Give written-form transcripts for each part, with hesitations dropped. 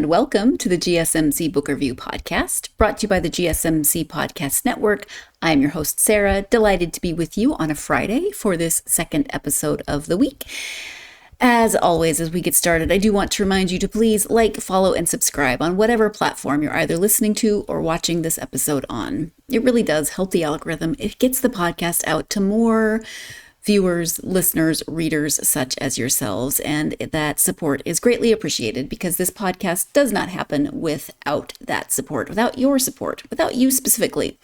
and welcome to the GSMC Book Review Podcast, brought to you by the GSMC Podcast Network. I am your host, Sarah, delighted to be with you on a Friday for this second episode of the week. As always, as we get started, I do want to remind you to please like, follow, and subscribe on whatever platform you're either listening to or watching this episode on. It really does help the algorithm. It gets the podcast out to more viewers, listeners, readers such as yourselves, and that support is greatly appreciated because this podcast does not happen without that support, without your support, without you specifically.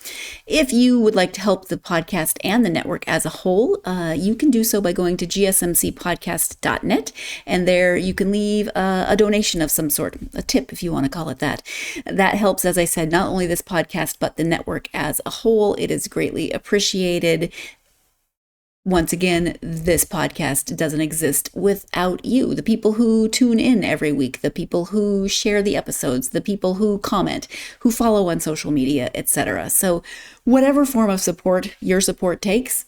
If you would like to help the podcast and the network as a whole, you can do so by going to gsmcpodcast.net, and there you can leave a donation of some sort, a tip if you want to call it that. That helps, as I said, not only this podcast, but the network as a whole. It is greatly appreciated. Once again, this podcast doesn't exist without you, the people who tune in every week, the people who share the episodes, the people who comment, who follow on social media, etc. So whatever form of support your support takes,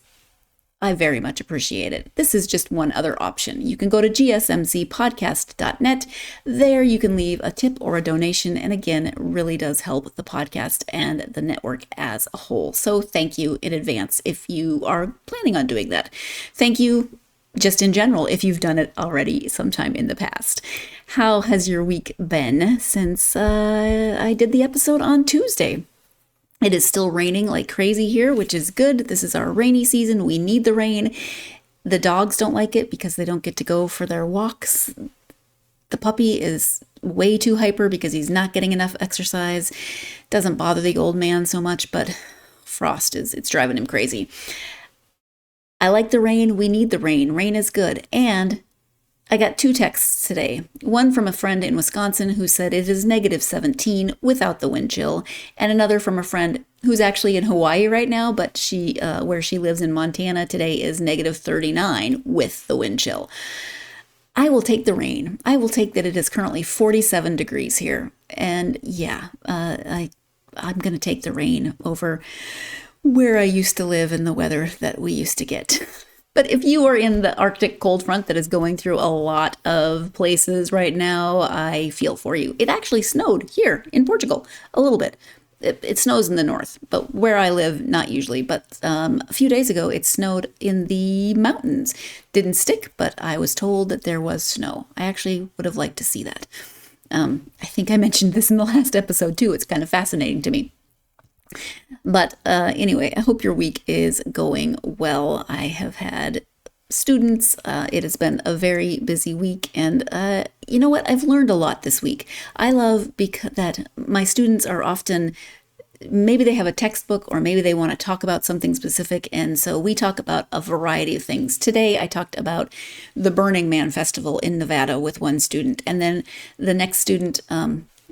I very much appreciate it. This is just one other option. You can go to gsmcpodcast.net. There you can leave a tip or a donation, and again, it really does help the podcast and the network as a whole. So thank you in advance if you are planning on doing that. Thank you just in general if you've done it already sometime in the past. How has your week been since I did the episode on Tuesday? It is still raining like crazy here, which is good. This is our rainy season. We need the rain. The dogs don't like it because they don't get to go for their walks. The puppy is way too hyper because he's not getting enough exercise. Doesn't bother the old man so much, but Frost it's driving him crazy. I like the rain. We need the rain. Rain is good. And I got 2 texts today. One from a friend in Wisconsin who said it is -17 without the wind chill, and another from a friend who's actually in Hawaii right now, but she where she lives in Montana today is -39 with the wind chill. I will take the rain. I will take that it is currently 47 degrees here, and yeah, I'm going to take the rain over where I used to live and the weather that we used to get. But if you are in the Arctic cold front that is going through a lot of places right now, I feel for you. It actually snowed here in Portugal a little bit. It snows in the north, but where I live, not usually. But a few days ago, it snowed in the mountains. Didn't stick, but I was told that there was snow. I actually would have liked to see that. I think I mentioned this in the last episode too. It's kind of fascinating to me. But anyway, I hope your week is going well. I have had students. It has been a very busy week. And you know what? I've learned a lot this week. I love that my students are often, maybe they have a textbook or maybe they want to talk about something specific. And so we talk about a variety of things. Today, I talked about the Burning Man Festival in Nevada with one student. And then the next student,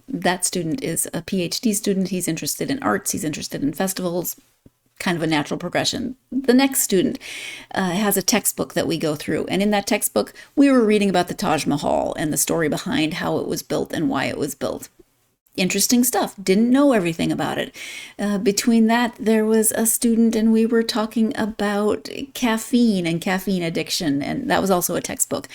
that student is a PhD student. He's interested in arts. He's interested in festivals, kind of a natural progression. The next student has a textbook that we go through. And in that textbook, we were reading about the Taj Mahal and the story behind how it was built and why it was built. Interesting stuff. Didn't know everything about it. Between that, there was a student and we were talking about caffeine and caffeine addiction. And that was also a textbook.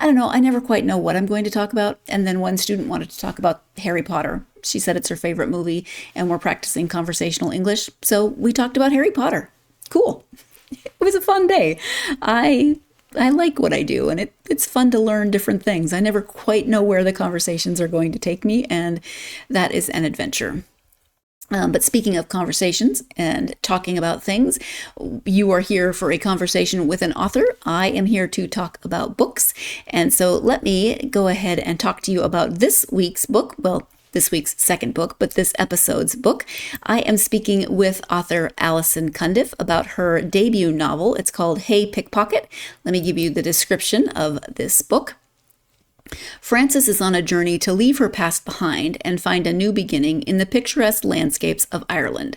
I don't know. I never quite know what I'm going to talk about. And then one student wanted to talk about Harry Potter. She said it's her favorite movie and we're practicing conversational English. So we talked about Harry Potter. Cool. It was a fun day. I like what I do and it's fun to learn different things. I never quite know where the conversations are going to take me, and that is an adventure. But speaking of conversations and talking about things, you are here for a conversation with an author. I am here to talk about books. And so let me go ahead and talk to you about this week's book. Well, this week's second book, but this episode's book. I am speaking with author Allison Cundiff about her debut novel. It's called Hey, Pickpocket. Let me give you the description of this book. Frances is on a journey to leave her past behind and find a new beginning in the picturesque landscapes of Ireland.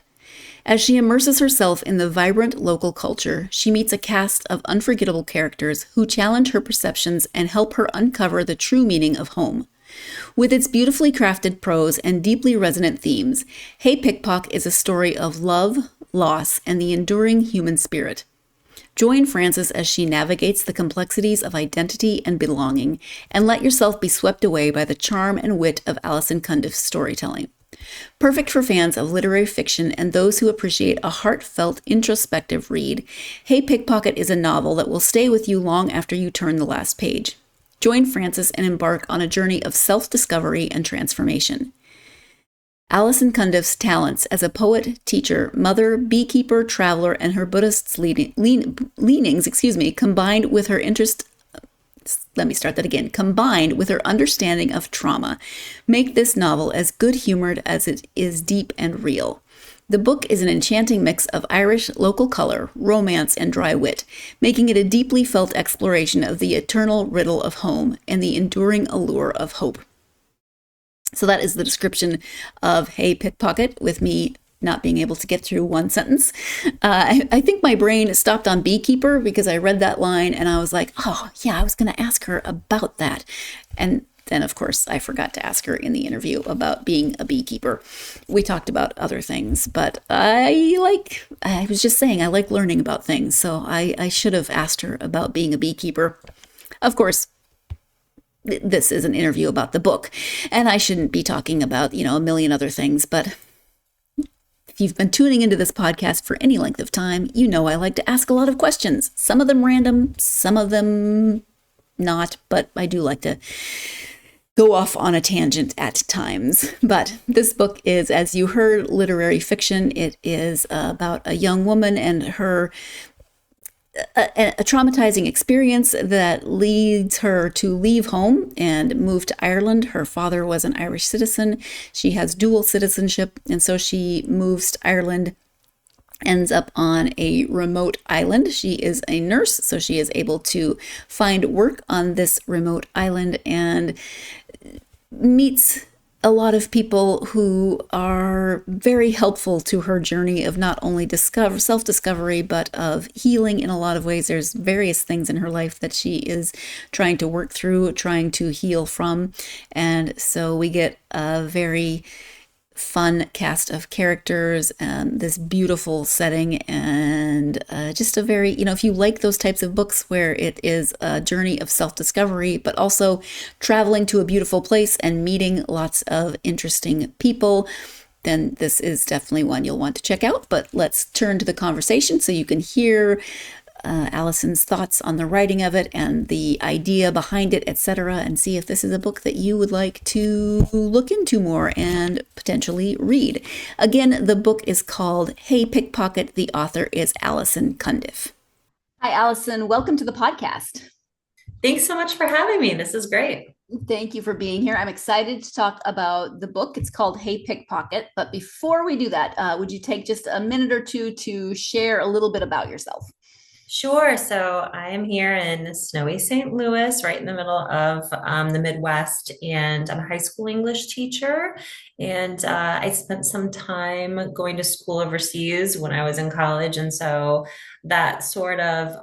As she immerses herself in the vibrant local culture, she meets a cast of unforgettable characters who challenge her perceptions and help her uncover the true meaning of home. With its beautifully crafted prose and deeply resonant themes, Hey Pickpocket is a story of love, loss, and the enduring human spirit. Join Frances as she navigates the complexities of identity and belonging, and let yourself be swept away by the charm and wit of Allison Cundiff's storytelling. Perfect for fans of literary fiction and those who appreciate a heartfelt, introspective read, Hey Pickpocket is a novel that will stay with you long after you turn the last page. Join Frances and embark on a journey of self-discovery and transformation. Allison Cundiff's talents as a poet, teacher, mother, beekeeper, traveler, and her Buddhist leanings, combined with her combined with her understanding of trauma, make this novel as good-humored as it is deep and real. The book is an enchanting mix of Irish local color, romance, and dry wit, making it a deeply felt exploration of the eternal riddle of home and the enduring allure of hope. So that is the description of Hey Pickpocket, with me not being able to get through one sentence. I think my brain stopped on beekeeper because I read that line and I was like, oh, yeah, I was going to ask her about that. And then, of course, I forgot to ask her in the interview about being a beekeeper. We talked about other things, but I was just saying, I like learning about things. So I should have asked her about being a beekeeper. Of course, this is an interview about the book, and I shouldn't be talking about, a million other things, but if you've been tuning into this podcast for any length of time, you know I like to ask a lot of questions. Some of them random, some of them not, but I do like to go off on a tangent at times. But this book is, as you heard, literary fiction. It is about a young woman and her a traumatizing experience that leads her to leave home and move to Ireland. Her father was an Irish citizen. She has dual citizenship, and so she moves to Ireland, ends up on a remote island. She is a nurse, so she is able to find work on this remote island and meets a lot of people who are very helpful to her journey of not only self-discovery, but of healing in a lot of ways. There's various things in her life that she is trying to work through, trying to heal from. And so we get a very fun cast of characters and this beautiful setting, and just a very, if you like those types of books where it is a journey of self-discovery, but also traveling to a beautiful place and meeting lots of interesting people, then this is definitely one you'll want to check out. But let's turn to the conversation so you can hear Allison's thoughts on the writing of it and the idea behind it, etc., and see if this is a book that you would like to look into more and potentially read. Again, the book is called Hey Pickpocket. The author is Allison Cundiff. Hi, Allison. Welcome to the podcast. Thanks so much for having me. This is great. Thank you for being here. I'm excited to talk about the book. It's called Hey Pickpocket. But before we do that, would you take just a minute or two to share a little bit about yourself? Sure. So I am here in snowy St. Louis, right in the middle of the Midwest, and I'm a high school English teacher. And I spent some time going to school overseas when I was in college. And so that sort of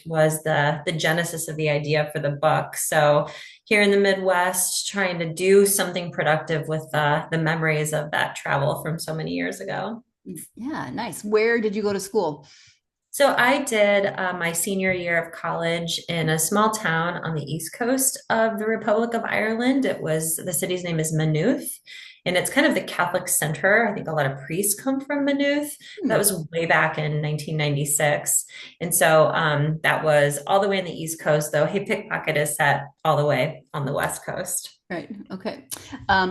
was the genesis of the idea for the book. So here in the Midwest, trying to do something productive with the memories of that travel from so many years ago. Yeah, nice. Where did you go to school? So I did my senior year of college in a small town on the east coast of the Republic of Ireland. The city's name is Maynooth, and it's kind of the Catholic center. I think a lot of priests come from Maynooth. That was way back in 1996. And so that was all the way on the east coast, though Hey Pickpocket is set all the way on the west coast. Right. Okay.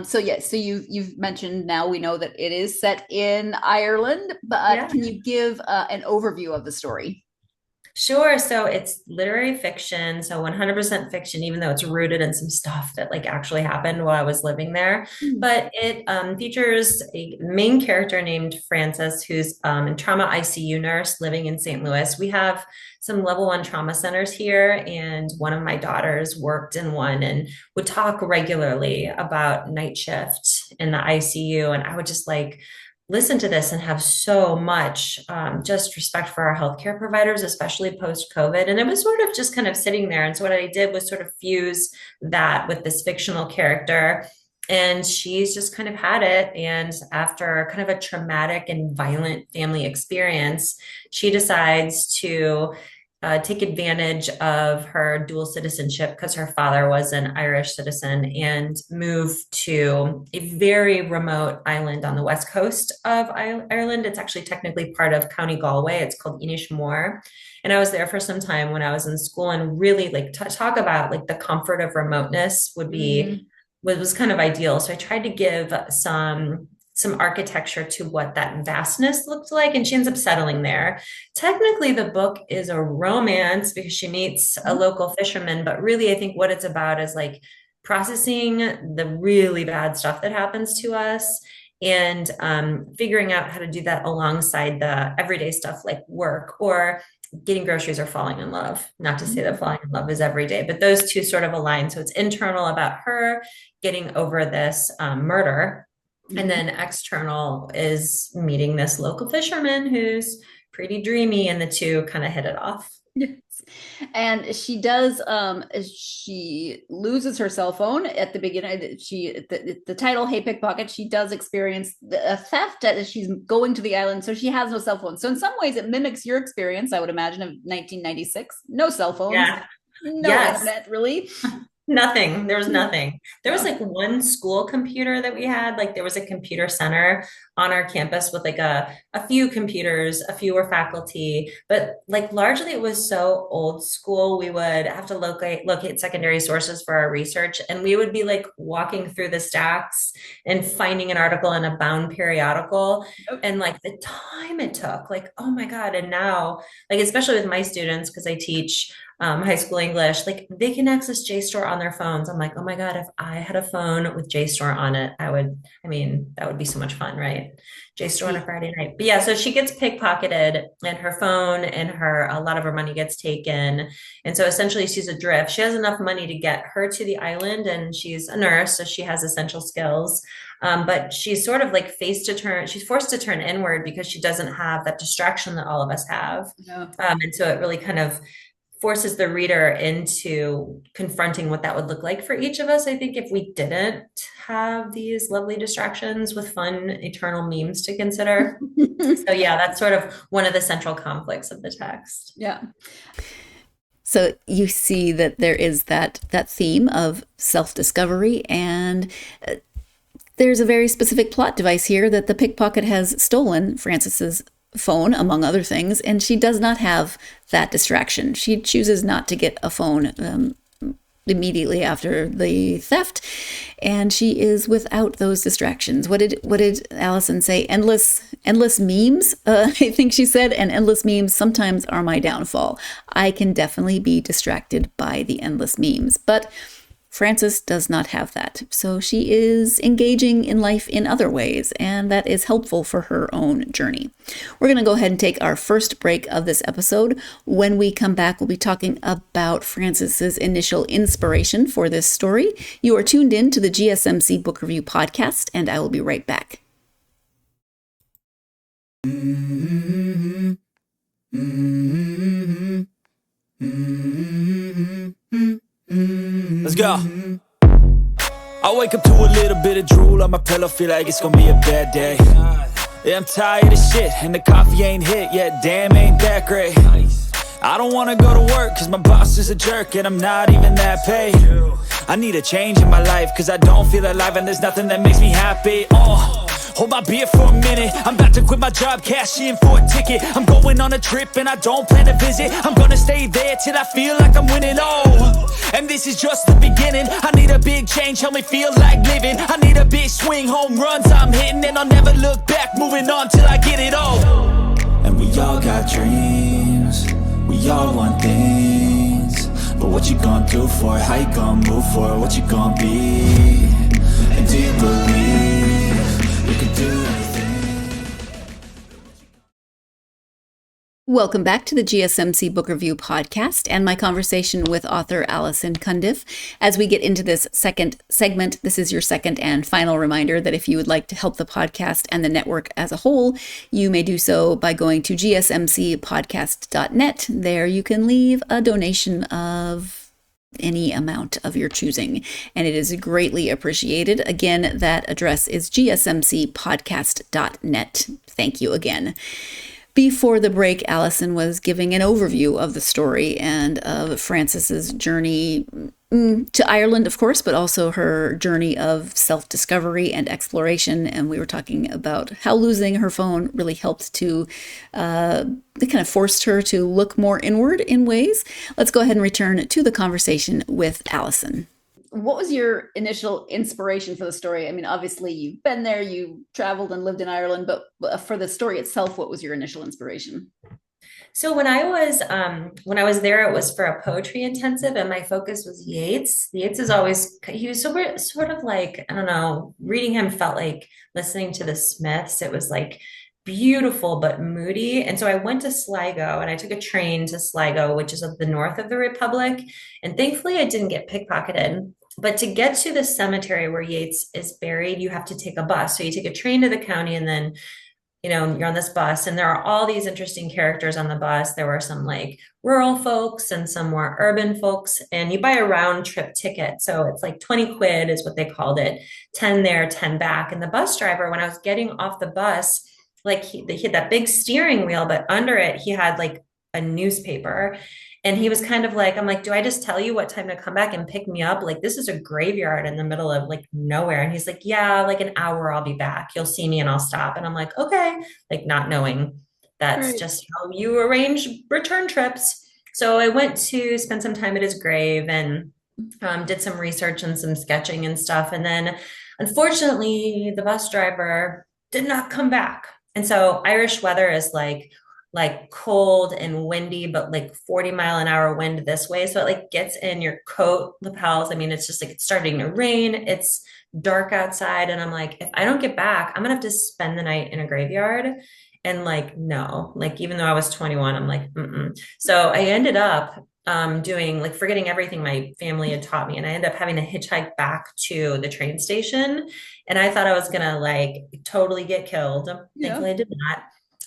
So you've mentioned, now we know that it is set in Ireland, but Can you give an overview of the story? Sure. So it's literary fiction, so 100% fiction, even though it's rooted in some stuff that actually happened while I was living there. But it features a main character named Frances, who's a trauma ICU nurse living in St. Louis. We have some level 1 trauma centers here, and one of my daughters worked in one and would talk regularly about night shift in the ICU. And I would just listen to this and have so much just respect for our healthcare providers, especially post-COVID. And it was sort of just kind of sitting there. And so what I did was sort of fuse that with this fictional character And she's just kind of had it. And after kind of a traumatic and violent family experience, she decides to take advantage of her dual citizenship because her father was an Irish citizen and move to a very remote island on the west coast of Ireland. It's actually technically part of County Galway. It's called Inishmore. And I was there for some time when I was in school, and really like talk about like the comfort of remoteness would be was kind of ideal. So I tried to give some architecture to what that vastness looked like, and she ends up settling there. Technically, the book is a romance because she meets a local fisherman, but really, I think what it's about is like processing the really bad stuff that happens to us and figuring out how to do that alongside the everyday stuff like work or getting groceries or falling in love. Not to say that falling in love is every day, but those two sort of align. So it's internal about her getting over this murder. And then external is meeting this local fisherman who's pretty dreamy, and the two kind of hit it off. Yes. And she does, she loses her cell phone at the beginning. The title, Hey Pickpocket, she does experience a theft as she's going to the island. So she has no cell phone. So in some ways it mimics your experience, I would imagine, of 1996. No cell phones, no internet, really. Nothing. There was nothing. There was like one school computer that we had. Like there was a computer center on our campus with like a few computers, a few were faculty, but like largely it was so old school. We would have to locate secondary sources for our research. And we would be like walking through the stacks and finding an article in a bound periodical. And like the time it took, like, oh my God. And now, like, especially with my students, because I teach high school English, like they can access JSTOR on their phones. I'm like, oh my God, if I had a phone with JSTOR on it, that would be so much fun, right? JSTOR on a Friday night. But yeah, so she gets pickpocketed and her phone and a lot of her money gets taken. And so essentially she's adrift. She has enough money to get her to the island, and she's a nurse, so she has essential skills. But she's sort of like she's forced to turn inward because she doesn't have that distraction that all of us have. No. And so it really kind of forces the reader into confronting what that would look like for each of us. I think if we didn't have these lovely distractions with fun eternal memes to consider. So yeah, that's sort of one of the central conflicts of the text. Yeah. So you see that there is that theme of self-discovery, and there's a very specific plot device here that the pickpocket has stolen Frances's phone, among other things, and she does not have that distraction. She chooses not to get a phone immediately after the theft, and she is without those distractions. What did Allison say? Endless memes, I think she said, and endless memes sometimes are my downfall. I can definitely be distracted by the endless memes, but Frances does not have that. So she is engaging in life in other ways, and that is helpful for her own journey. We're going to go ahead and take our first break of this episode. When we come back, we'll be talking about Frances's initial inspiration for this story. You are tuned in to the GSMC Book Review Podcast, and I will be right back. Let's go. I wake up to a little bit of drool on my pillow, feel like it's gonna be a bad day. Yeah, I'm tired of shit, and the coffee ain't hit yet, damn, ain't that great. I don't wanna go to work, cause my boss is a jerk, and I'm not even that paid. I need a change in my life, cause I don't feel alive, and there's nothing that makes me happy. Hold my beer for a minute, I'm about to quit my job, cash in for a ticket. I'm going on a trip and I don't plan to visit. I'm gonna stay there till I feel like I'm winning, and this is just the beginning. I need a big change, help me feel like living. I need a big swing, home runs I'm hitting, and I'll never look back, moving on till I get it all. And we all got dreams, we all want things, but what you gonna do for it? How you gonna move for it? What you gonna be? And do you believe you can do anything? Welcome back to the GSMC Book Review Podcast and my conversation with author Allison Cundiff. As we get into this second segment, this is your second and final reminder that if you would like to help the podcast and the network as a whole, you may do so by going to gsmcpodcast.net. There you can leave a donation of any amount of your choosing, and it is greatly appreciated. Again, that address is gsmcpodcast.net. Thank you again. Before the break, Allison was giving an overview of the story and of Frances's journey to Ireland, of course, but also her journey of self-discovery and exploration. And we were talking about how losing her phone really helped to, it kind of forced her to look more inward in ways. Let's go ahead and return to the conversation with Allison. What was your initial inspiration for the story? I mean, obviously you've been there, you traveled and lived in Ireland, but for the story itself, what was your initial inspiration? So when I was there, it was for a poetry intensive, and my focus was Yeats. Yeats is always, he was sort of like, I don't know, reading him felt like listening to the Smiths. It was like beautiful but moody. And so I went to Sligo, and I took a train to Sligo, which is of the north of the Republic. And thankfully I didn't get pickpocketed. But to get to the cemetery where Yeats is buried, you have to take a bus. So you take a train to the county, and then you're on this bus, and there are all these interesting characters on the bus. There were some like rural folks and some more urban folks, and you buy a round trip ticket. So it's like 20 quid is what they called it, 10 there, 10 back. And the bus driver, when I was getting off the bus, like he had that big steering wheel, but under it, he had like a newspaper. And he was kind of like, I'm like, do I just tell you what time to come back and pick me up? Like, this is a graveyard in the middle of like nowhere. And he's like, yeah, like an hour, I'll be back. You'll see me and I'll stop. And I'm like, okay, like not knowing that's just how you arrange return trips. So I went to spend some time at his grave and did some research and some sketching and stuff. And then unfortunately, the bus driver did not come back. And so Irish weather is like cold and windy, but like 40-mile-an-hour wind this way. So it like gets in your coat lapels. I mean, it's just like it's starting to rain. It's dark outside. And I'm like, if I don't get back, I'm gonna have to spend the night in a graveyard. And like, no, like, even though I was 21, I'm like, mm-mm. So I ended up doing like forgetting everything my family had taught me. And I ended up having to hitchhike back to the train station. And I thought I was gonna like totally get killed. Yeah. Thankfully I did not.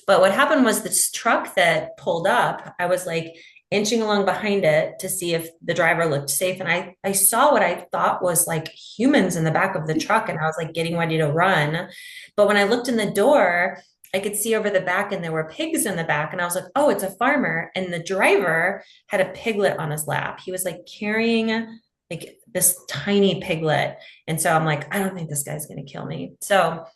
But what happened was this truck that pulled up, I was like inching along behind it to see if the driver looked safe. And I saw what I thought was like humans in the back of the truck. And I was like getting ready to run. But when I looked in the door, I could see over the back and there were pigs in the back. And I was like, oh, it's a farmer. And the driver had a piglet on his lap. He was like carrying like this tiny piglet. And so I'm like, I don't think this guy's going to kill me. So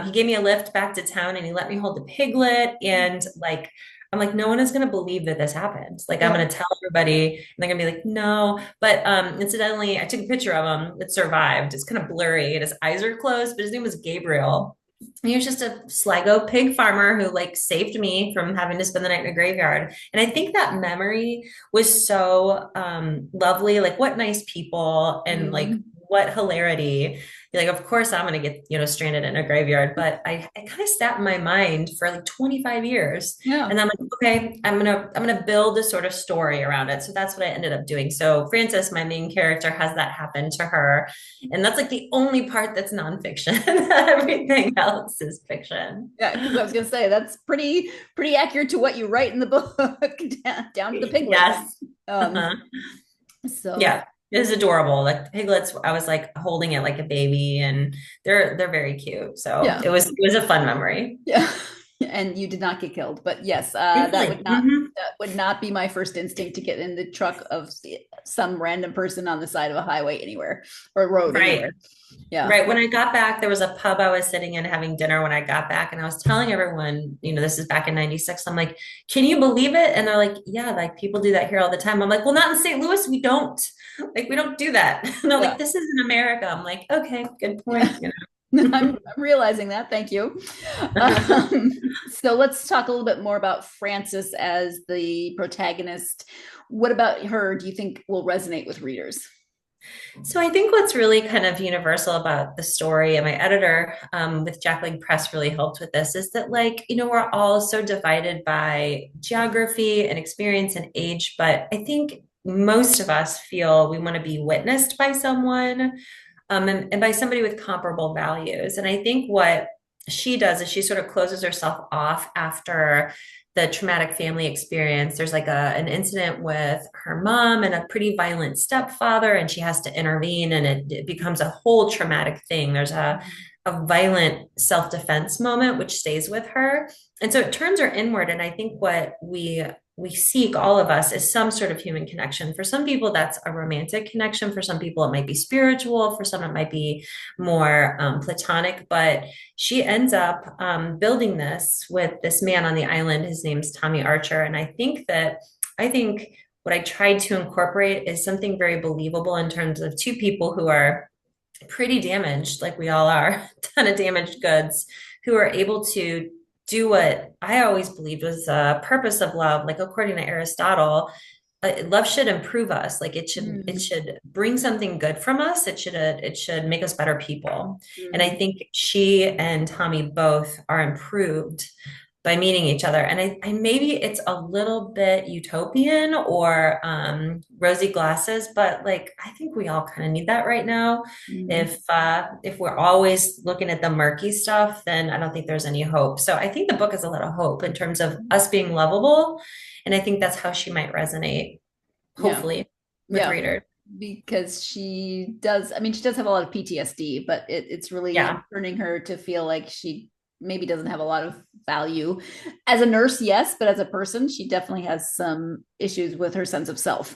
he gave me a lift back to town, and he let me hold the piglet. And like, I'm like, no one is going to believe that this happened. Like, I'm going to tell everybody, and they're going to be like, no. But incidentally, I took a picture of him. It survived. It's kind of blurry, and his eyes are closed, but his name was Gabriel. He was just a Sligo pig farmer who like saved me from having to spend the night in a graveyard. And I think that memory was so lovely. Like, what nice people, and like what hilarity. Like, of course I'm going to get, stranded in a graveyard, but I kind of sat in my mind for like 25 years. Yeah. And I'm like, okay, I'm going to build a sort of story around it. So that's what I ended up doing. So Frances, my main character, has that happen to her. And that's like the only part that's nonfiction. Everything else is fiction. Yeah. Cause I was going to say, that's pretty accurate to what you write in the book down to the piglet. Yes. So yeah. It is adorable. Like piglets, I was like holding it like a baby, and they're very cute. So yeah. It was a fun memory. Yeah. And you did not get killed, but yes, that would not be my first instinct to get in the truck of some random person on the side of a highway anywhere or road. Right. Anywhere. Yeah. Right. When I got back, there was a pub I was sitting in having dinner when I got back, and I was telling everyone, this is back in 96. I'm like, can you believe it? And they're like, yeah, like people do that here all the time. I'm like, well, not in St. Louis. We don't do that. And they're like, this is in America. I'm like, okay, good point. I'm realizing that. Thank you. So let's talk a little bit more about Frances as the protagonist. What about her do you think will resonate with readers? So I think what's really kind of universal about the story, and my editor with Jackling Press really helped with this, is that we're all so divided by geography and experience and age. But I think most of us feel we want to be witnessed by someone and by somebody with comparable values. And I think what she does is she sort of closes herself off after the traumatic family experience. There's like an incident with her mom and a pretty violent stepfather, and she has to intervene, and it becomes a whole traumatic thing. There's a violent self-defense moment which stays with her. And so it turns her inward. And I think what we seek, all of us, is some sort of human connection. For some people, that's a romantic connection. For some people, it might be spiritual. For some, it might be more platonic. But she ends up building this with this man on the island. His name's Tommy Archer. And I think what I tried to incorporate is something very believable in terms of two people who are pretty damaged, like we all are, a ton of damaged goods, who are able to do what I always believed was the purpose of love. Like according to Aristotle, love should improve us. Like it should bring something good from us. It should make us better people. And I think she and Tommy both are improved by meeting each other. And I maybe it's a little bit utopian or rosy glasses, but like I think we all kind of need that right now. If we're always looking at the murky stuff, then I don't think there's any hope. So I think the book has a lot of hope in terms of us being lovable. And I think that's how she might resonate, hopefully, with readers. Because she does have a lot of PTSD, but it's really turning her to feel like she maybe doesn't have a lot of value as a nurse, yes, but as a person, she definitely has some issues with her sense of self.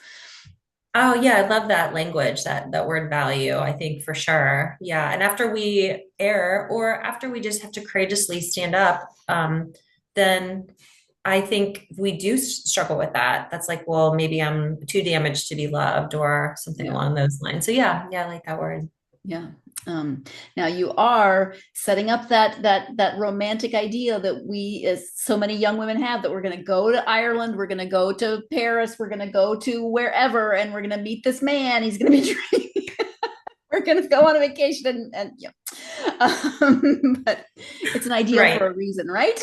Oh yeah, I love that language, that word value, I think for sure. Yeah. And after we err, or after we just have to courageously stand up, then I think we do struggle with that. That's like, well, maybe I'm too damaged to be loved or something along those lines. So yeah, I like that word. Yeah. Now you are setting up that romantic idea that we, as so many young women have, that we're going to go to Ireland, we're going to go to Paris, we're going to go to wherever, and we're going to meet this man. He's going to be drinking. We're going to go on a vacation and but it's an ideal for a reason, right?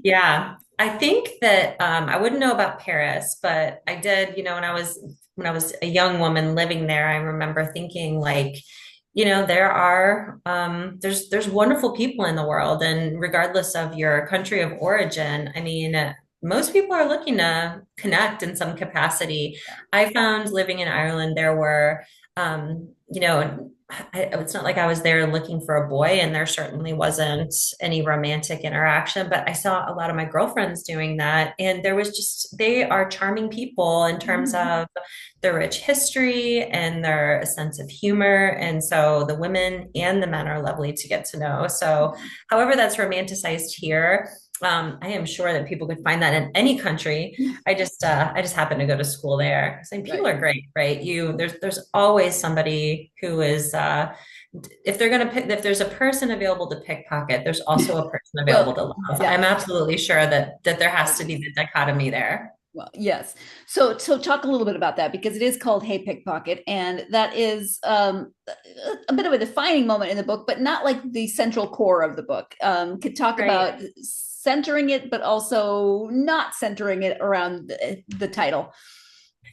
Yeah. I think that I wouldn't know about Paris, but I did, when I was a young woman living there, I remember thinking like, there are, there's wonderful people in the world, and regardless of your country of origin, I mean, most people are looking to connect in some capacity. I found living in Ireland, there were, it's not like I was there looking for a boy, and there certainly wasn't any romantic interaction, but I saw a lot of my girlfriends doing that. And they are charming people in terms of their rich history and their sense of humor. And so the women and the men are lovely to get to know. So however that's romanticized here, I am sure that people could find that in any country. I just happen to go to school there. So people are great, right? There's always somebody who is, if there's a person available to pickpocket, there's also a person available to love. I'm absolutely sure that there has to be the dichotomy there. Well, yes. So talk a little bit about that, because it is called Hey Pickpocket, and that is a bit of a defining moment in the book, but not like the central core of the book. Could talk about centering it, but also not centering it around the title.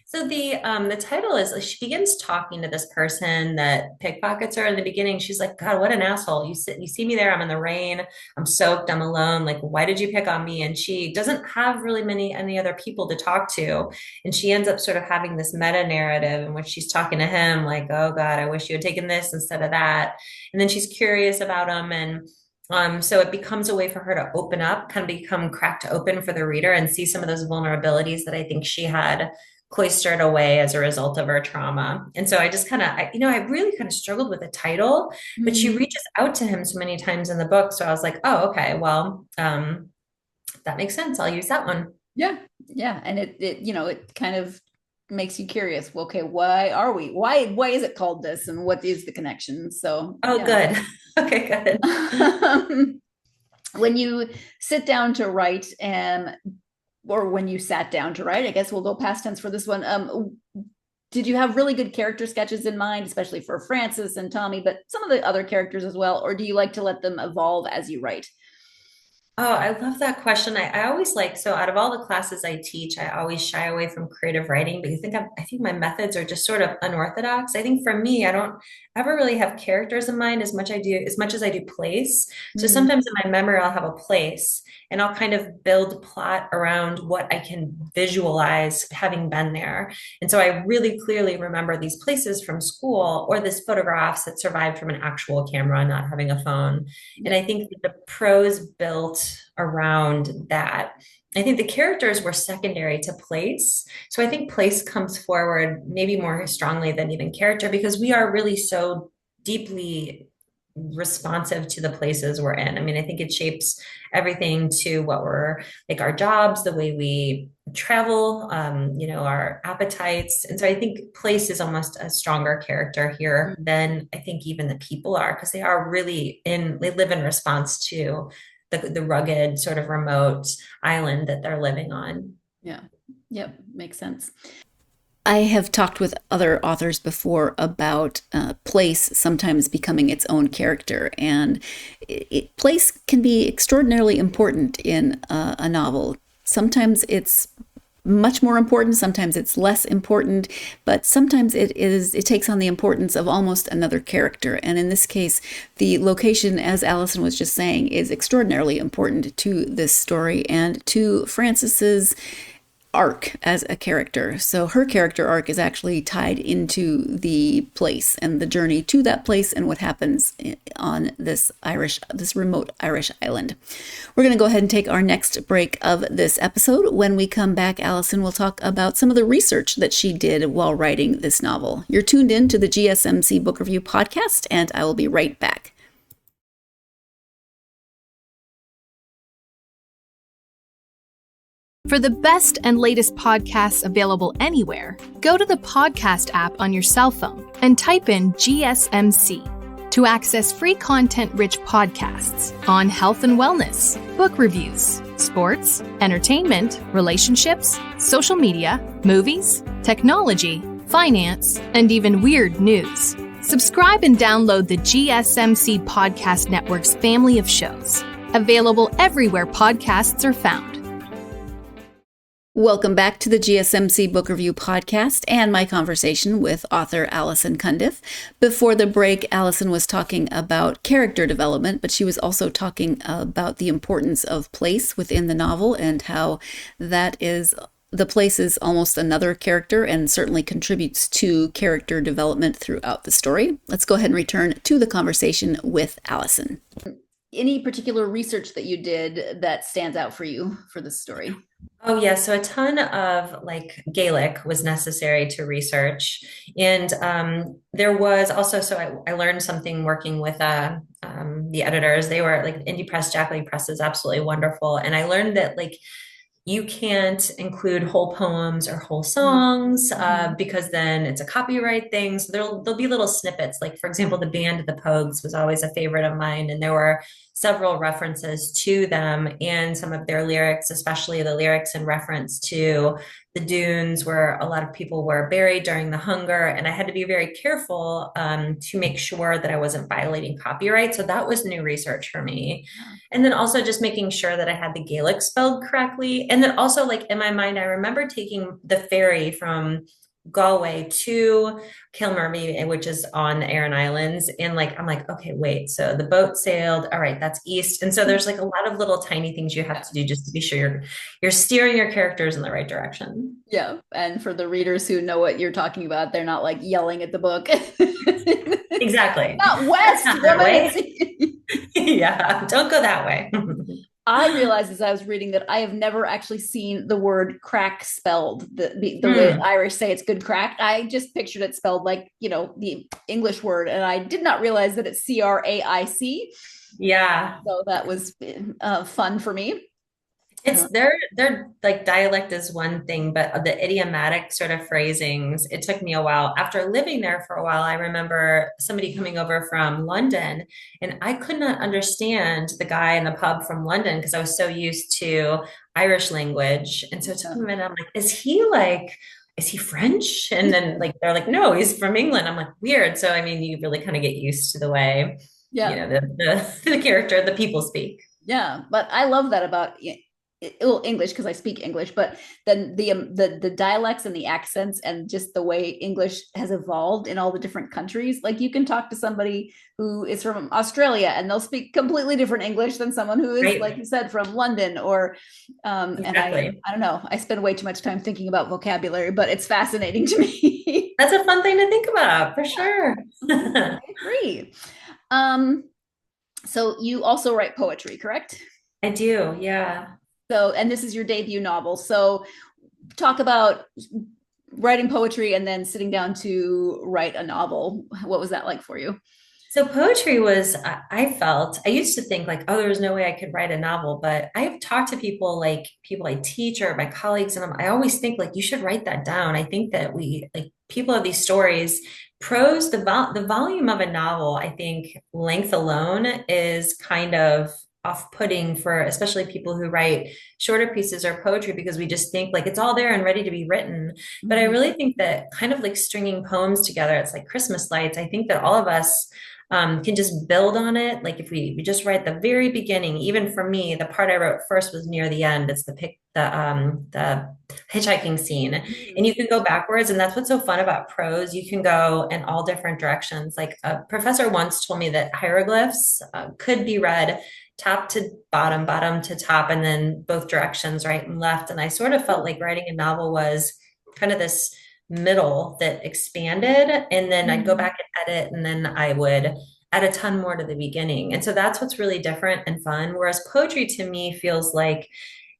So the title is, she begins talking to this person that pickpockets her in the beginning. She's like, God, what an asshole. You see me there. I'm in the rain. I'm soaked. I'm alone. Like, why did you pick on me? And she doesn't have really any other people to talk to. And she ends up sort of having this meta narrative in which she's talking to him like, oh God, I wish you had taken this instead of that. And then she's curious about him. And so it becomes a way for her to open up, kind of become cracked open for the reader and see some of those vulnerabilities that I think she had cloistered away as a result of her trauma. And so I just I really kind of struggled with the title, but she reaches out to him so many times in the book. So I was like, oh, okay, well, that makes sense. I'll use that one. Yeah. Yeah. And it kind of makes you curious. Well, okay, why is it called this? And what is the connection? So, good. Okay, good. When you sit down to write or when you sat down to write, I guess we'll go past tense for this one. Did you have really good character sketches in mind, especially for Francis and Tommy, but some of the other characters as well? Or do you like to let them evolve as you write? Oh, I love that question. I always like, so out of all the classes I teach, I always shy away from creative writing because I think my methods are just sort of unorthodox. I think for me, I don't ever really have characters in mind as much as I do place. So Mm, sometimes in my memory, I'll have a place and I'll kind of build plot around what I can visualize having been there. And so I really clearly remember these places from school or these photographs that survived from an actual camera, not having a phone. And yeah. I think that the prose built around that. I think the characters were secondary to place. So I think place comes forward maybe more strongly than even character because we are really so deeply responsive to the places we're in. I mean, I think it shapes everything to what we're like our jobs, the way we travel, our appetites. And so I think place is almost a stronger character here than I think even the people are because they live in response to the rugged sort of remote island that they're living on. Yeah. Yep. Makes sense. I have talked with other authors before about place sometimes becoming its own character, and place can be extraordinarily important in a novel. Sometimes it's much more important, sometimes it's less important, but sometimes it takes on the importance of almost another character. And in this case, the location, as Allison was just saying, is extraordinarily important to this story and to Frances's arc as a character. So her character arc is actually tied into the place and the journey to that place and what happens on this remote Irish island. We're going to go ahead and take our next break of this episode. When we come back, Allison will talk about some of the research that she did while writing this novel. You're tuned in to the GSMC Book Review Podcast, and I will be right back. For the best and latest podcasts available anywhere, go to the podcast app on your cell phone and type in GSMC to access free content-rich podcasts on health and wellness, book reviews, sports, entertainment, relationships, social media, movies, technology, finance, and even weird news. Subscribe and download the GSMC Podcast Network's family of shows, available everywhere podcasts are found. Welcome back to the GSMC Book Review Podcast and my conversation with author Allison Cundiff. Before the break, Allison was talking about character development, but she was also talking about the importance of place within the novel and how the place is almost another character and certainly contributes to character development throughout the story. Let's go ahead and return to the conversation with Allison. Any particular research that you did that stands out for you for this story? Oh yeah, so a ton of Gaelic was necessary to research, and there was also I learned something working with the editors. They were Indie Press, Jack Lee Press is absolutely wonderful, and I learned that you can't include whole poems or whole songs because then it's a copyright thing. So there'll be little snippets. Like, for example, the band The Pogues was always a favorite of mine. And there were several references to them and some of their lyrics, especially the lyrics in reference to the dunes where a lot of people were buried during the hunger. And I had to be very careful to make sure that I wasn't violating copyright. So that was new research for me. And then also just making sure that I had the Gaelic spelled correctly. And then also in my mind, I remember taking the ferry from Galway to Kilmermy, which is on the Aran Islands. And I'm like, okay, wait, so the boat sailed. All right, that's east. And so there's a lot of little tiny things you have to do just to be sure you're steering your characters in the right direction. Yeah. And for the readers who know what you're talking about, they're not yelling at the book. Exactly. Not west. Not that way. Yeah, don't go that way. I realized as I was reading that I have never actually seen the word crack spelled the way Irish say it's good crack. I just pictured it spelled the English word, and I did not realize that it's CRAIC. Yeah. So that was fun for me. It's their dialect is one thing, but the idiomatic sort of phrasings, it took me a while. After living there for a while, I remember somebody coming over from London and I could not understand the guy in the pub from London because I was so used to Irish language. And so it took me a minute. I'm like, is he French? And then they're like, no, he's from England. I'm like, weird. So, I mean, you really kind of get used to the way, the character, the people speak. Yeah, but I love that about well, English because I speak English, but then the dialects and the accents and just the way English has evolved in all the different countries. Like you can talk to somebody who is from Australia and they'll speak completely different English than someone who is, Right. like you said, from London or and I don't know. I spend way too much time thinking about vocabulary, but it's fascinating to me. That's a fun thing to think about for sure. I agree. Um, so you also write poetry, correct? I do, yeah. So, and this is your debut novel. So, talk about writing poetry and then sitting down to write a novel. What was that like for you? So poetry was, I felt, I used to think like, oh, there was no way I could write a novel, but I've talked to people like people I teach or my colleagues, and I always think like, you should write that down. I think that we, like people have these stories, prose, the volume of a novel, I think length alone is kind of off-putting for especially people who write shorter pieces or poetry because we just think like it's all there and ready to be written. But I really think that kind of like stringing poems together, it's like Christmas lights. I think that all of us can just build on it. Like if we just write the very beginning, even for me, the part I wrote first was near the end. It's the hitchhiking scene, and you can go backwards. And that's what's so fun about prose. You can go in all different directions. Like a professor once told me that hieroglyphs could be read top to bottom, bottom to top, and then both directions, right and left. And I sort of felt like writing a novel was kind of this middle that expanded, and then I'd go back and edit, and then I would add a ton more to the beginning. And so that's what's really different and fun. Whereas poetry to me feels like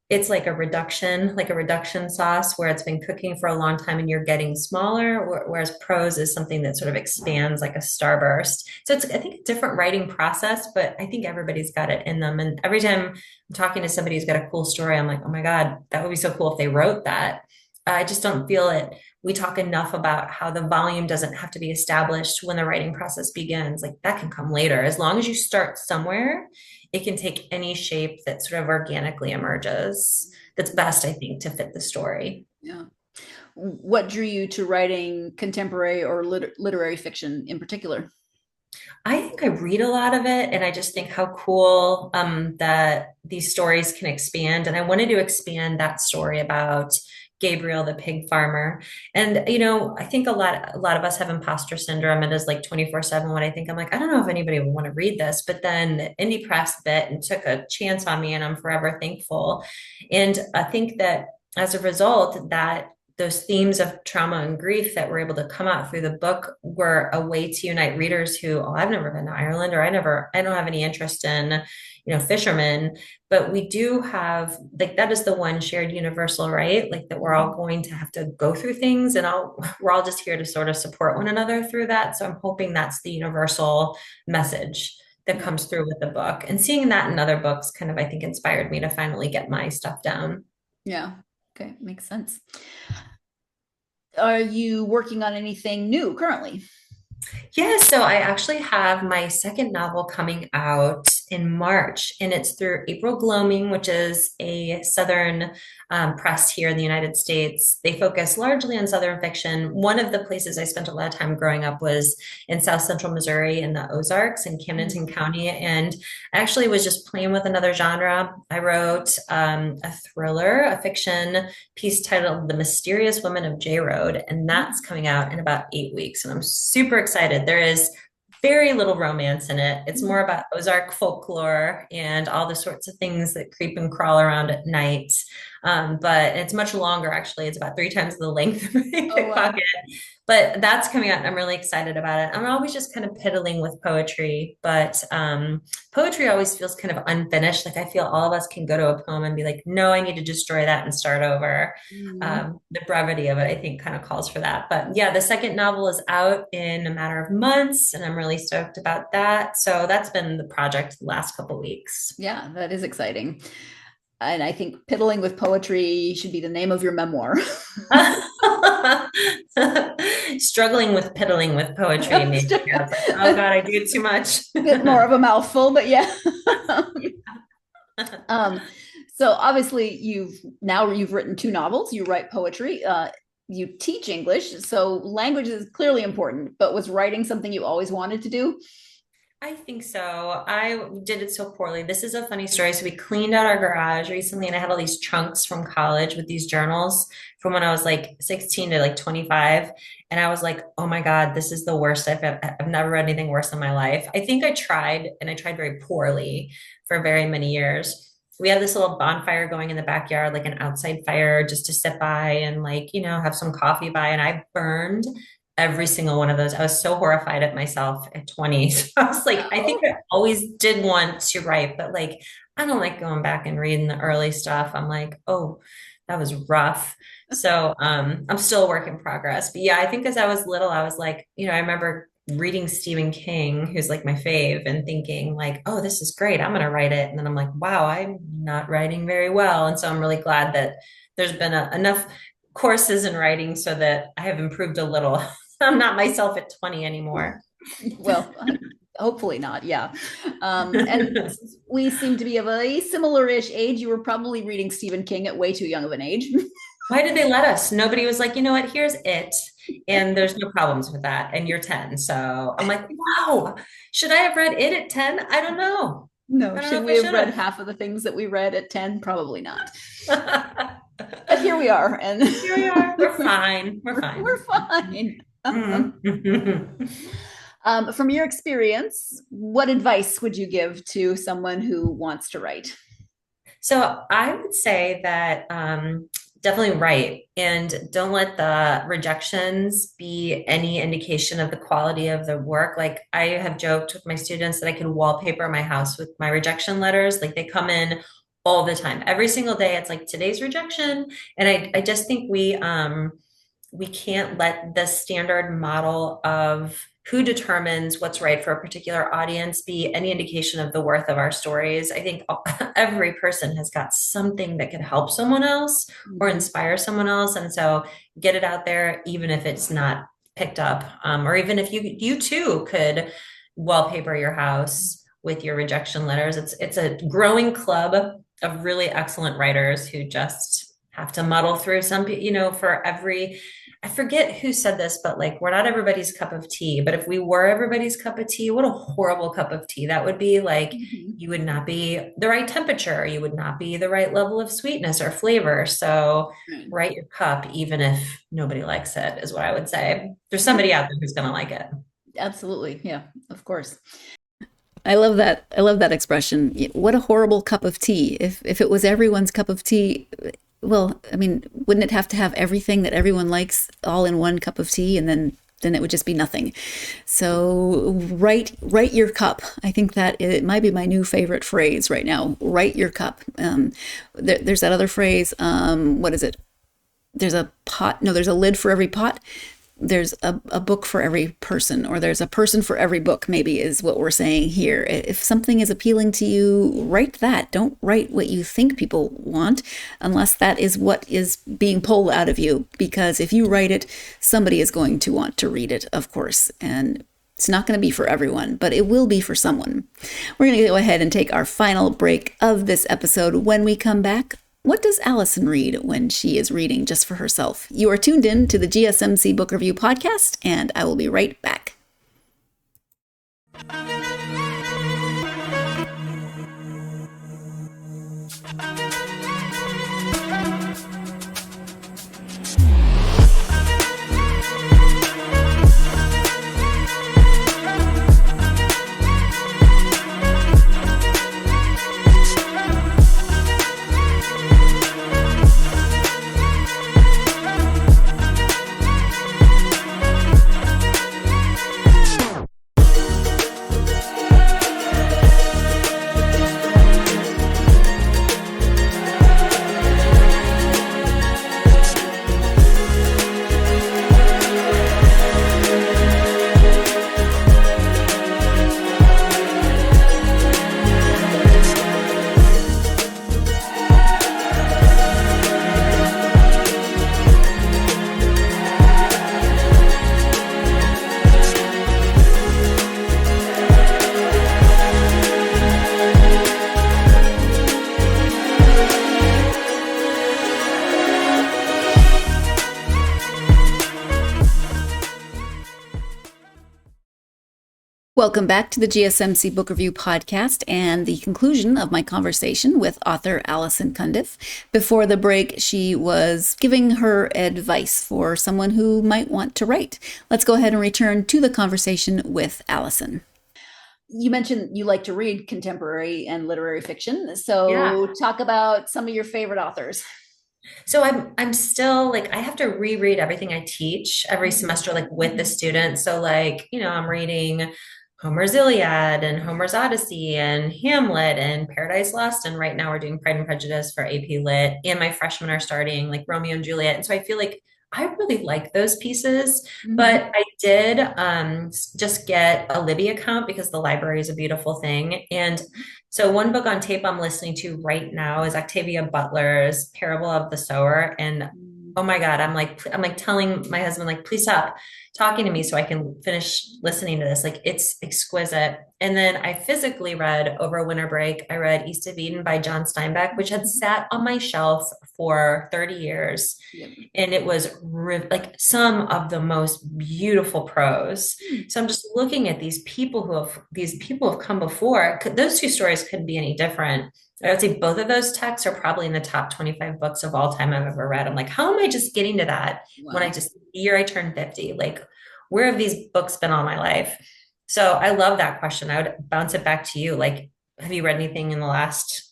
it's like a reduction sauce where it's been cooking for a long time and you're getting smaller, whereas prose is something that sort of expands like a starburst. So it's, I think, a different writing process, but I think everybody's got it in them. And every time I'm talking to somebody who's got a cool story, I'm like, oh my God, that would be so cool if they wrote that. I just don't feel it. We talk enough about how the volume doesn't have to be established when the writing process begins. Like that can come later. As long as you start somewhere, it can take any shape that sort of organically emerges. That's best, I think, to fit the story. Yeah. What drew you to writing contemporary or literary fiction in particular? I think I read a lot of it, and I just think how cool that these stories can expand. And I wanted to expand that story about Gabriel, the pig farmer. And, you know, I think a lot of us have imposter syndrome. It is like 24/7 what I think. I'm like, I don't know if anybody would want to read this, but then Indie Press bit and took a chance on me, and I'm forever thankful. And I think that as a result, that those themes of trauma and grief that were able to come out through the book were a way to unite readers who, oh, I've never been to Ireland, or I don't have any interest in, you know, fishermen, but we do have, like, that is the one shared universal, right? Like that we're all going to have to go through things, and we're all just here to sort of support one another through that. So I'm hoping that's the universal message that comes through with the book, and seeing that in other books kind of, I think, inspired me to finally get my stuff down. Yeah. Okay. Makes sense. Are you working on anything new currently? Yeah, so I actually have my second novel coming out in March, and it's through April Gloaming, which is a Southern press here in the United States. They focus largely on Southern fiction. One of the places I spent a lot of time growing up was in South Central Missouri in the Ozarks in Camden County, and I actually was just playing with another genre. I wrote a thriller, a fiction piece titled The Mysterious Women of J Road, and that's coming out in about 8 weeks, and I'm super excited. There is very little romance in it. It's more about Ozark folklore and all the sorts of things that creep and crawl around at night. But it's much longer, actually. It's about 3 times the length of Pickpocket. Wow. But that's coming out, and I'm really excited about it. I'm always just kind of piddling with poetry, but poetry always feels kind of unfinished. Like I feel all of us can go to a poem and be like, no, I need to destroy that and start over. The brevity of it, I think, kind of calls for that. But yeah, the second novel is out in a matter of months, and I'm really stoked about that. So that's been the project the last couple of weeks. Yeah, that is exciting. And I think piddling with poetry should be the name of your memoir. Struggling with piddling with poetry. Oh God, I do too much. A bit more of a mouthful, but yeah. So obviously you've written 2 novels, you write poetry, you teach English. So language is clearly important, but was writing something you always wanted to do? I think so. I did it so poorly. This is a funny story. So we cleaned out our garage recently, and I had all these chunks from college with these journals from when I was like 16 to like 25. And I was like, oh my God, this is the worst. I've never read anything worse in my life. I think I tried, and I tried very poorly for very many years. We had this little bonfire going in the backyard, like an outside fire, just to sit by and like, have some coffee by. And I burned every single one of those. I was so horrified at myself at 20. So I was like, I think I always did want to write, but like, I don't like going back and reading the early stuff. I'm like, oh, that was rough. So I'm still a work in progress. But yeah, I think as I was little, I was like, I remember reading Stephen King, who's like my fave, and thinking like, oh, this is great. I'm going to write it. And then I'm like, wow, I'm not writing very well. And so I'm really glad that there's been enough courses in writing so that I have improved a little. I'm not myself at 20 anymore. Well, hopefully not. Yeah. And we seem to be of a similar-ish age. You were probably reading Stephen King at way too young of an age. Why did they let us? Nobody was like, you know what, here's it. And there's no problems with that. And you're 10. So I'm like, wow, should I have read it at 10? I don't know. No, should we have read half of the things that we read at 10? Probably not. But here we are. And here we are. We're fine. We're fine. We're fine. From your experience, what advice would you give to someone who wants to write? So I would say that definitely write, and don't let the rejections be any indication of the quality of the work. Like I have joked with my students that I can wallpaper my house with my rejection letters. Like they come in all the time, every single day. It's like today's rejection. And I just think we can't let the standard model of who determines what's right for a particular audience be any indication of the worth of our stories. I think every person has got something that could help someone else or inspire someone else. And so get it out there, even if it's not picked up, or even if you too could wallpaper your house with your rejection letters. It's a growing club of really excellent writers who just have to muddle through for every, I forget who said this, but like, we're not everybody's cup of tea, but if we were everybody's cup of tea, what a horrible cup of tea that would be. Like, you would not be the right temperature. You would not be the right level of sweetness or flavor. So write your cup, even if nobody likes it, is what I would say. There's somebody out there who's going to like it. Absolutely. Yeah, of course. I love that. I love that expression. What a horrible cup of tea. If it was everyone's cup of tea, well, I mean, wouldn't it have to have everything that everyone likes all in one cup of tea, and then it would just be nothing. So write your cup. I think that it might be my new favorite phrase right now. Write your cup. There's that other phrase. What is it? There's a pot. No, there's a lid for every pot. There's a book for every person, or there's a person for every book, maybe is what we're saying here. If something is appealing to you, write that. Don't write what you think people want, unless that is what is being pulled out of you. Because if you write it, somebody is going to want to read it, of course. And it's not going to be for everyone, but it will be for someone. We're going to go ahead and take our final break of this episode. When we come back, what does Allison read when she is reading just for herself? You are tuned in to the GSMC Book Review Podcast, and I will be right back. Welcome back to the GSMC Book Review Podcast and the conclusion of my conversation with author Allison Cundiff. Before the break, she was giving her advice for someone who might want to write. Let's go ahead and return to the conversation with Allison. You mentioned you like to read contemporary and literary fiction. So talk about some of your favorite authors. So I'm still like, I have to reread everything I teach every semester, like with the students. So like, I'm reading Homer's Iliad and Homer's Odyssey and Hamlet and Paradise Lost. And right now we're doing Pride and Prejudice for AP Lit. And my freshmen are starting like Romeo and Juliet. And so I feel like I really like those pieces, but I did just get a Libby account because the library is a beautiful thing. And so one book on tape I'm listening to right now is Octavia Butler's Parable of the Sower. And oh my God, I'm like telling my husband, like, please stop talking to me so I can finish listening to this. Like, it's exquisite. And then I physically read over winter break, I read East of Eden by John Steinbeck, which had sat on my shelf for 30 years. Yep. And it was like some of the most beautiful prose. So I'm just looking at these people who have come before. Those two stories couldn't be any different. I would say both of those texts are probably in the top 25 books of all time I've ever read. I'm like, how am I just getting to that when the year I turned 50? Like, where have these books been all my life? So I love that question. I would bounce it back to you. Like, have you read anything in the last,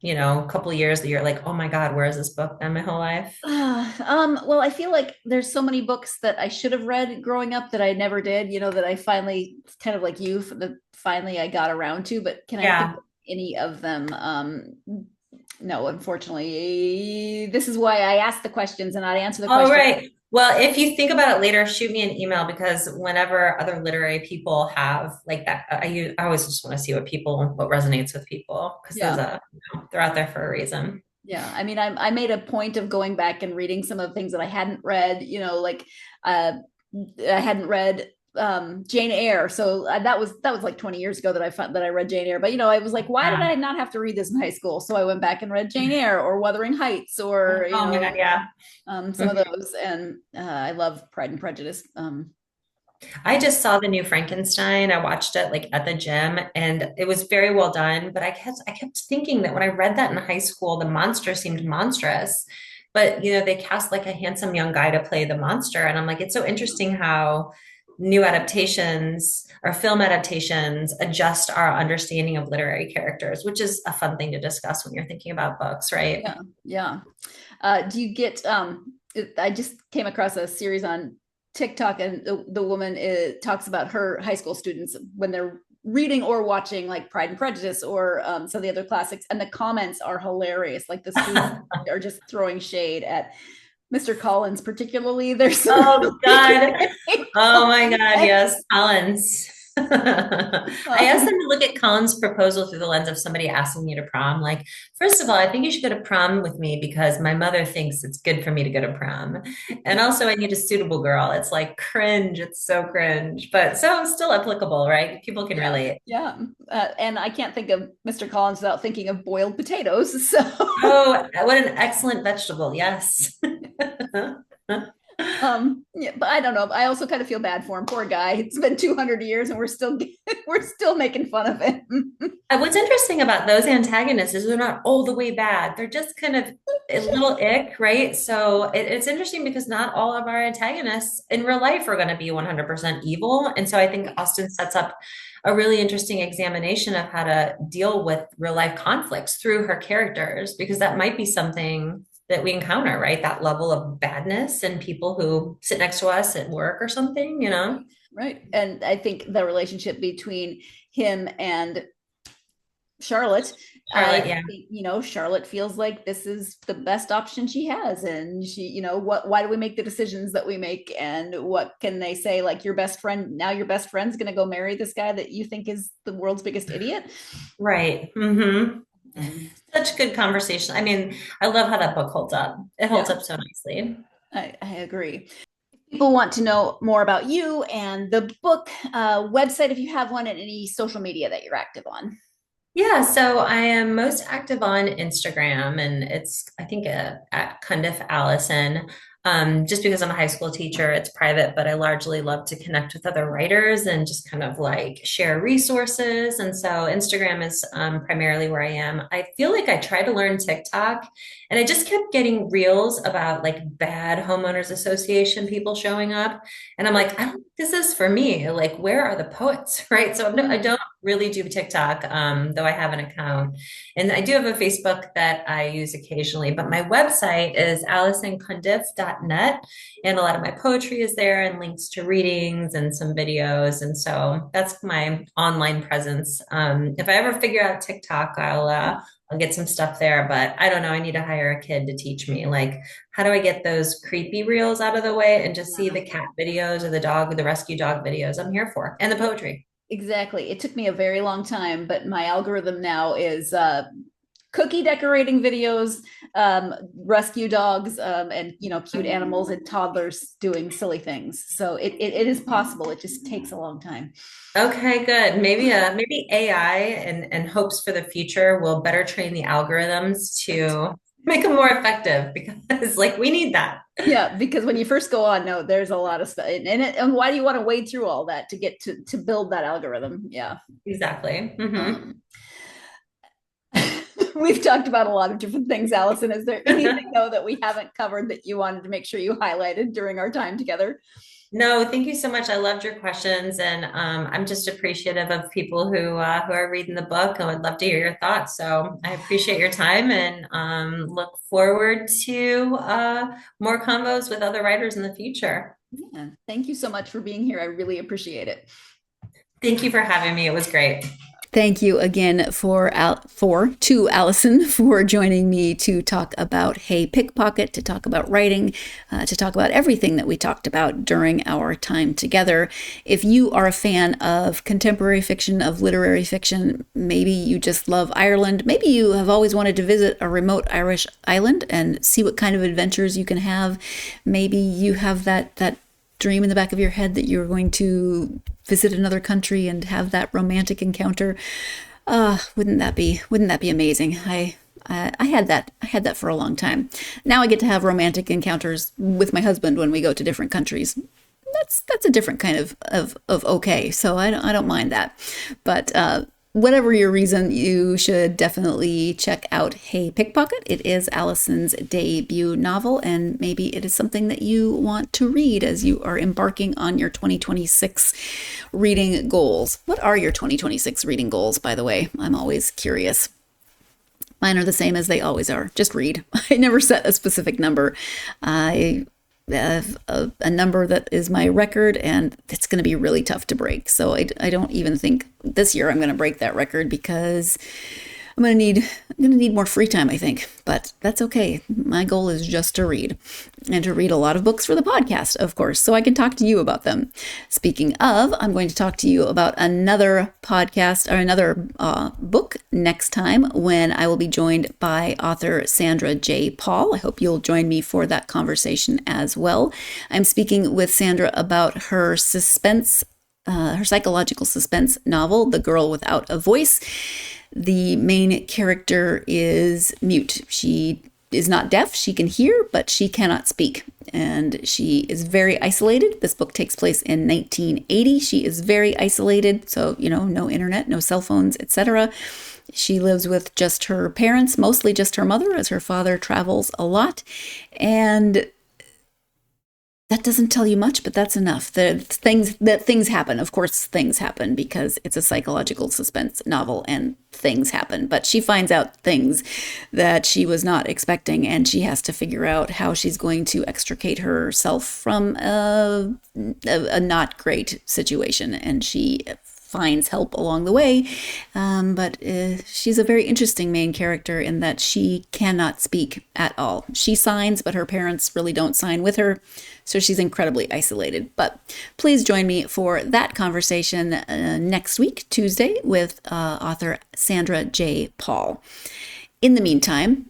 couple of years that you're like, oh my God, where has this book been my whole life? Well, I feel like there's so many books that I should have read growing up that I never did, that I finally, kind of like you, that finally I got around to, but can I think of any of them? No, unfortunately. This is why I ask the questions and not answer the questions. Oh, right. Well, if you think about it later, shoot me an email, because whenever other literary people have like that, I always just want to see what resonates with people, because they're out there for a reason. Yeah. I mean, I made a point of going back and reading some of the things that I hadn't read, I hadn't read Jane Eyre. So that was like 20 years ago that I read Jane Eyre. But I was like, why did I not have to read this in high school? So I went back and read Jane Eyre or Wuthering Heights or some of those. And I love Pride and Prejudice. I just saw the new Frankenstein. I watched it like at the gym, and it was very well done. But I kept thinking that when I read that in high school, the monster seemed monstrous. But they cast like a handsome young guy to play the monster, and I'm like, it's so interesting how new adaptations or film adaptations adjust our understanding of literary characters, which is a fun thing to discuss when you're thinking about books, right? Yeah. Do you get, I just came across a series on TikTok, and the woman talks about her high school students when they're reading or watching like Pride and Prejudice or some of the other classics, and the comments are hilarious. Like the students are just throwing shade at Mr. Collins, particularly. There's oh God. Oh my God. Yes. Collins. I asked them to look at Collins' proposal through the lens of somebody asking you to prom. Like, first of all, I think you should go to prom with me because my mother thinks it's good for me to go to prom. And also I need a suitable girl. It's like cringe. It's so cringe, but so still applicable, right? People can relate. Yeah. And I can't think of Mr. Collins without thinking of boiled potatoes. So. Oh, what an excellent vegetable. Yes. But I don't know. I also kind of feel bad for him. Poor guy. It's been 200 years and we're still making fun of it. What's interesting about those antagonists is they're not all the way bad. They're just kind of a little ick, right? So it's interesting because not all of our antagonists in real life are going to be 100% evil. And so I think Austen sets up a really interesting examination of how to deal with real life conflicts through her characters, because that might be something that we encounter, right? That level of badness in people who sit next to us at work or something, Right. And I think the relationship between him and Charlotte, Charlotte feels like this is the best option she has. And she, why do we make the decisions that we make? And what can they say? Like, your best friend's going to go marry this guy that you think is the world's biggest idiot. Right. Mm-hmm. Such good conversation. I mean, I love how that book holds up. It holds up so nicely. I agree. People want to know more about you and the book, website, if you have one, and any social media that you're active on. Yeah, so I am most active on Instagram, and it's, I think, at Cundiff Allison. Just because I'm a high school teacher, it's private, but I largely love to connect with other writers and just kind of like share resources. And so Instagram is primarily where I am. I feel like I tried to learn TikTok and I just kept getting reels about like bad homeowners association people showing up. And I'm like, I don't think this is for me. Like, where are the poets? Right. So I don't really do TikTok, though I have an account. And I do have a Facebook that I use occasionally, but my website is allisoncundiff.net. And a lot of my poetry is there and links to readings and some videos. And so that's my online presence. If I ever figure out TikTok, I'll get some stuff there, but I don't know. I need to hire a kid to teach me. Like, how do I get those creepy reels out of the way and just see the cat videos or the rescue dog videos I'm here for, and the poetry. Exactly. It took me a very long time, but my algorithm now is cookie decorating videos, rescue dogs, and cute animals and toddlers doing silly things. So it is possible. It just takes a long time. Okay, good. Maybe AI and hopes for the future will better train the algorithms to make them more effective, because like we need that. Yeah, because when you first go on, no, there's a lot of stuff, and why do you want to wade through all that to get to build that algorithm? Yeah, exactly. Mm-hmm. We've talked about a lot of different things, Allison. Is there anything though that we haven't covered that you wanted to make sure you highlighted during our time together? No, thank you so much. I loved your questions, and I'm just appreciative of people who are reading the book. I would love to hear your thoughts. So I appreciate your time, and look forward to more convos with other writers in the future. Yeah, thank you so much for being here. I really appreciate it. Thank you for having me. It was great. Thank you again to Allison for joining me to talk about Hey Pickpocket, to talk about writing, to talk about everything that we talked about during our time together. If you are a fan of contemporary fiction, of literary fiction, maybe you just love Ireland, maybe you have always wanted to visit a remote Irish island and see what kind of adventures you can have. Maybe you have that dream in the back of your head that you're going to visit another country and have that romantic encounter. Wouldn't that be amazing? I had that for a long time. Now I get to have romantic encounters with my husband when we go to different countries. That's a different kind of okay. So I don't mind that. But whatever your reason, you should definitely check out Hey Pickpocket. It is Allison's debut novel, and maybe it is something that you want to read as you are embarking on your 2026 reading goals. What are your 2026 reading goals, by the way? I'm always curious. Mine are the same as they always are. Just read. I never set a specific number. I have a number that is my record, and it's going to be really tough to break. So I don't even think this year I'm going to break that record, because I'm going to need more free time, I think. But that's okay. My goal is just to read, and to read a lot of books for the podcast, of course, so I can talk to you about them. Speaking of, I'm going to talk to you about another podcast or another book next time, when I will be joined by author Sandra J. Paul. I hope you'll join me for that conversation as well. I'm speaking with Sandra about her psychological suspense novel, The Girl Without a Voice. The main character is mute. She is not deaf. She can hear, but she cannot speak. And she is very isolated. This book takes place in 1980. She is very isolated. So, no internet, no cell phones, etc. She lives with just her parents, mostly just her mother, as her father travels a lot. And that doesn't tell you much, but that's enough. Things happen. Of course, things happen, because it's a psychological suspense novel and things happen. But she finds out things that she was not expecting, and she has to figure out how she's going to extricate herself from a not great situation. And she finds help along the way. But she's a very interesting main character in that she cannot speak at all. She signs, but her parents really don't sign with her. So she's incredibly isolated. But please join me for that conversation next week, Tuesday, with author Sandra J. Paul. In the meantime,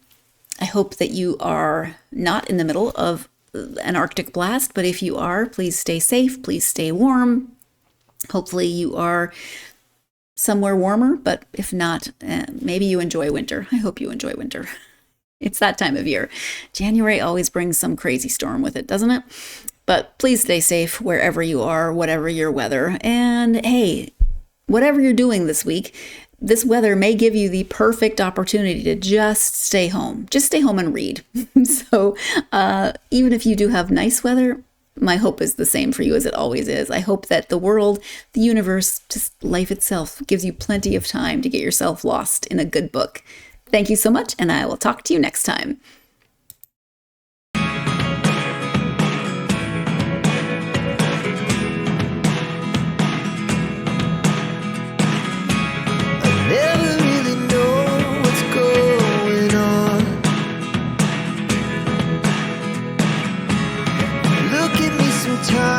I hope that you are not in the middle of an Arctic blast, but if you are, please stay safe, please stay warm. Hopefully you are somewhere warmer, but if not, maybe you enjoy winter. I hope you enjoy winter. It's that time of year. January always brings some crazy storm with it, doesn't it? But please stay safe wherever you are, whatever your weather. And hey, whatever you're doing this week, this weather may give you the perfect opportunity to just stay home. Just stay home and read. So even if you do have nice weather, my hope is the same for you as it always is. I hope that the world, the universe, just life itself gives you plenty of time to get yourself lost in a good book. Thank you so much, and I will talk to you next time. Never really know what's going on. Look at me sometimes.